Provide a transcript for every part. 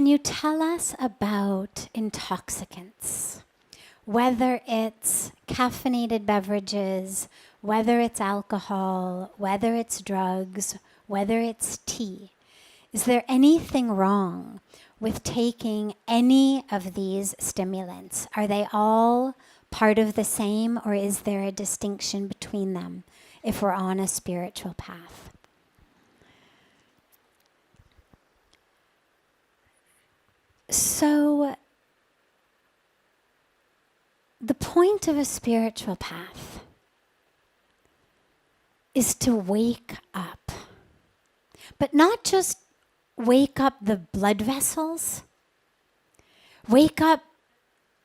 can you tell us about intoxicants? Whether it's caffeinated beverages, whether it's alcohol, whether it's drugs, whether it's tea. Is there anything wrong with taking any of these stimulants? Are they all part of the same, or is there a distinction between them if we're on a spiritual path? So, the point of a spiritual path is to wake up. But not just wake up the blood vessels. Wake up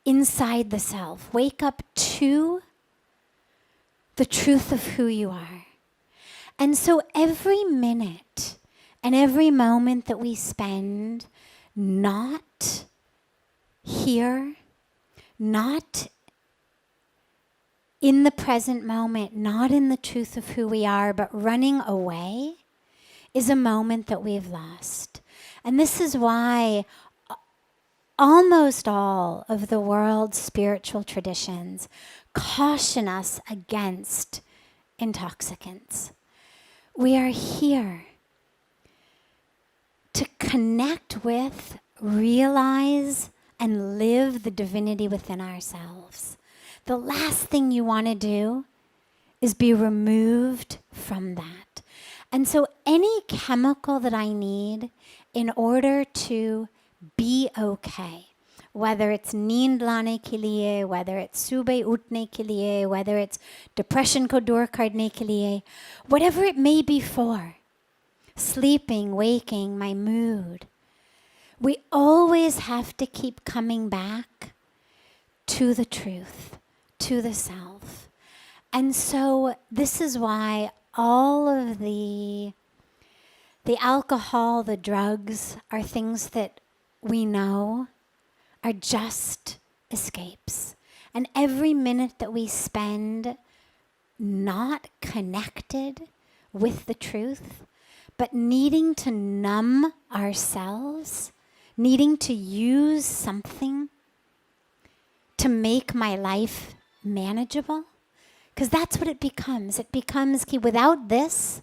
inside the self. Wake up to the truth of who you are. And so every minute and every moment that we spend not here, not in the present moment, not in the truth of who we are, but running away, is a moment that we've lost. And this is why almost all of the world's spiritual traditions caution us against intoxicants. We are here to connect with, realize, and live the divinity within ourselves. The last thing you want to do is be removed from that. And so any chemical that I need in order to be okay, whether it's neend laane ke liye, whether it's subah utne ke liye, whether it's depression ko dur karne ke liye, whatever it may be for, sleeping, waking, my mood, we always have to keep coming back to the truth, to the self. And so this is why all of the alcohol, the drugs, are things that we know are just escapes. And every minute that we spend not connected with the truth, but needing to numb ourselves, needing to use something to make my life manageable, because that's what it becomes. It becomes, without this,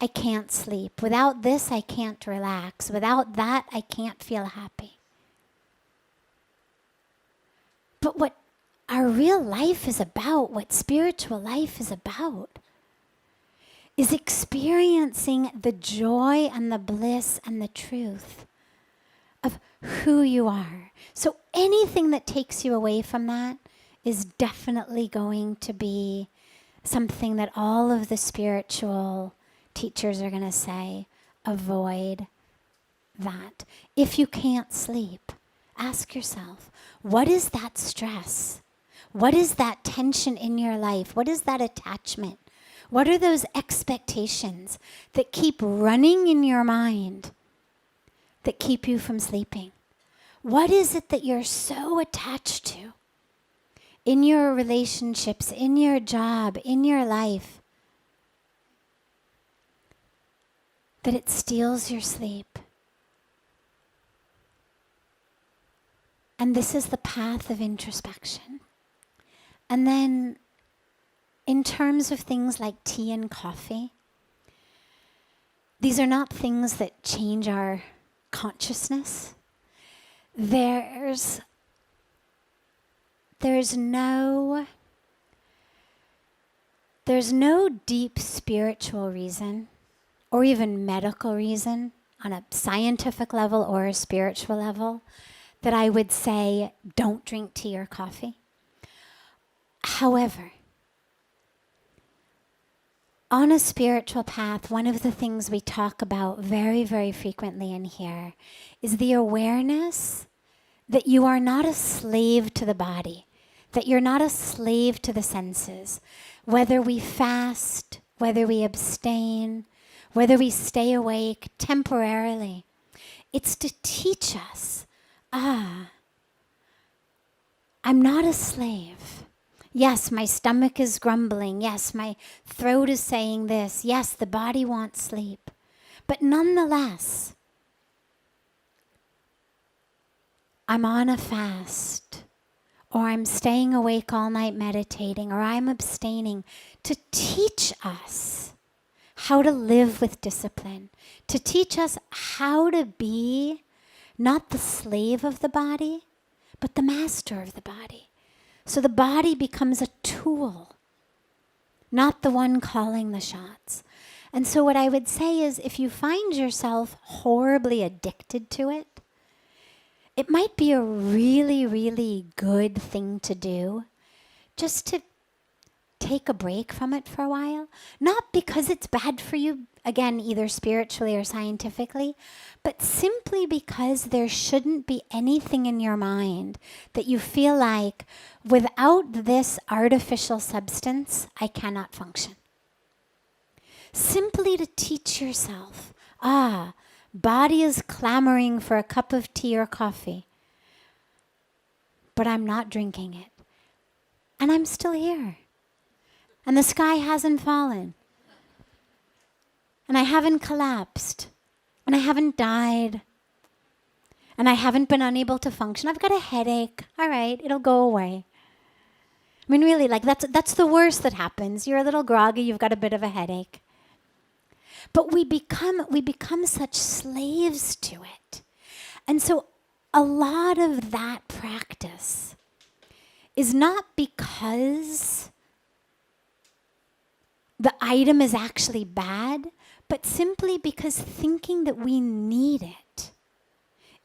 I can't sleep. Without this, I can't relax. Without that, I can't feel happy. But what our real life is about, what spiritual life is about, is experiencing the joy and the bliss and the truth of who you are. So anything that takes you away from that is definitely going to be something that all of the spiritual teachers are going to say, avoid that. If you can't sleep, ask yourself, what is that stress? What is that tension in your life? What is that attachment? What are those expectations that keep running in your mind that keep you from sleeping? What is it that you're so attached to in your relationships, in your job, in your life, that it steals your sleep? And this is the path of introspection. And then in terms of things like tea and coffee, these are not things that change our consciousness. There's no deep spiritual reason or even medical reason on a scientific level or a spiritual level that I would say don't drink tea or coffee. However, on a spiritual path, one of the things we talk about very, very frequently in here is the awareness that you are not a slave to the body, that you're not a slave to the senses. Whether we fast, whether we abstain, whether we stay awake temporarily, it's to teach us, I'm not a slave. Yes, my stomach is grumbling. Yes, my throat is saying this. Yes, the body wants sleep. But nonetheless, I'm on a fast, or I'm staying awake all night meditating, or I'm abstaining, to teach us how to live with discipline, to teach us how to be not the slave of the body, but the master of the body. So the body becomes a tool, not the one calling the shots. And so what I would say is, if you find yourself horribly addicted to it, it might be a really, really good thing to do, just to take a break from it for a while. Not because it's bad for you, again, either spiritually or scientifically, but simply because there shouldn't be anything in your mind that you feel like, without this artificial substance, I cannot function. Simply to teach yourself, body is clamoring for a cup of tea or coffee, but I'm not drinking it. And I'm still here. And the sky hasn't fallen. And I haven't collapsed. And I haven't died. And I haven't been unable to function. I've got a headache. All right, it'll go away. I mean, really, like that's the worst that happens. You're a little groggy, you've got a bit of a headache. But we become such slaves to it. And so a lot of that practice is not because the item is actually bad, but simply because thinking that we need it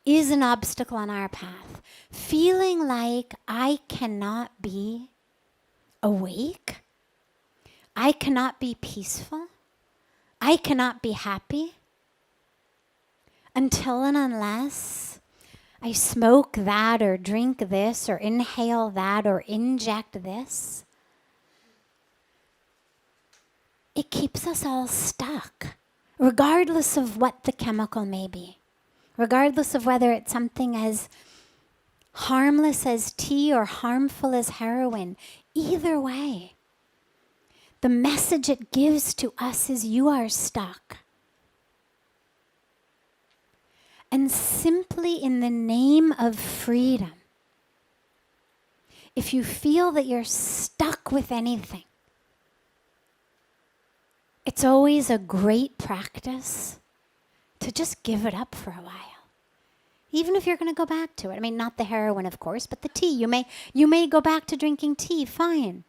is an obstacle on our path. Feeling like I cannot be awake, I cannot be peaceful, I cannot be happy until and unless I smoke that or drink this or inhale that or inject this. It keeps us all stuck, regardless of what the chemical may be, regardless of whether it's something as harmless as tea or harmful as heroin. Either way, the message it gives to us is you are stuck. And simply in the name of freedom, if you feel that you're stuck with anything, it's always a great practice to just give it up for a while. Even if you're going to go back to it. I mean, not the heroin, of course, but the tea. You may go back to drinking tea, fine.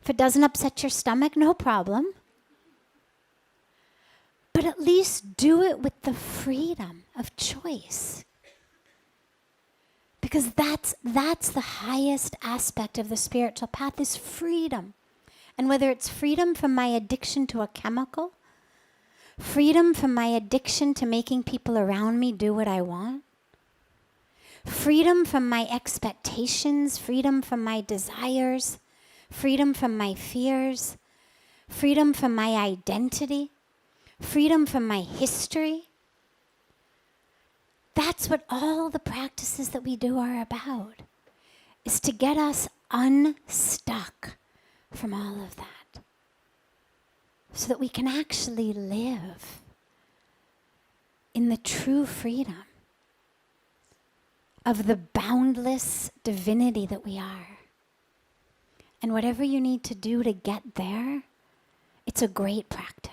If it doesn't upset your stomach, no problem. But at least do it with the freedom of choice. Because that's the highest aspect of the spiritual path, is freedom. And whether it's freedom from my addiction to a chemical, freedom from my addiction to making people around me do what I want, freedom from my expectations, freedom from my desires, freedom from my fears, freedom from my identity, freedom from my history. That's what all the practices that we do are about, is to get us unstuck from all of that, so that we can actually live in the true freedom of the boundless divinity that we are. And whatever you need to do to get there, it's a great practice.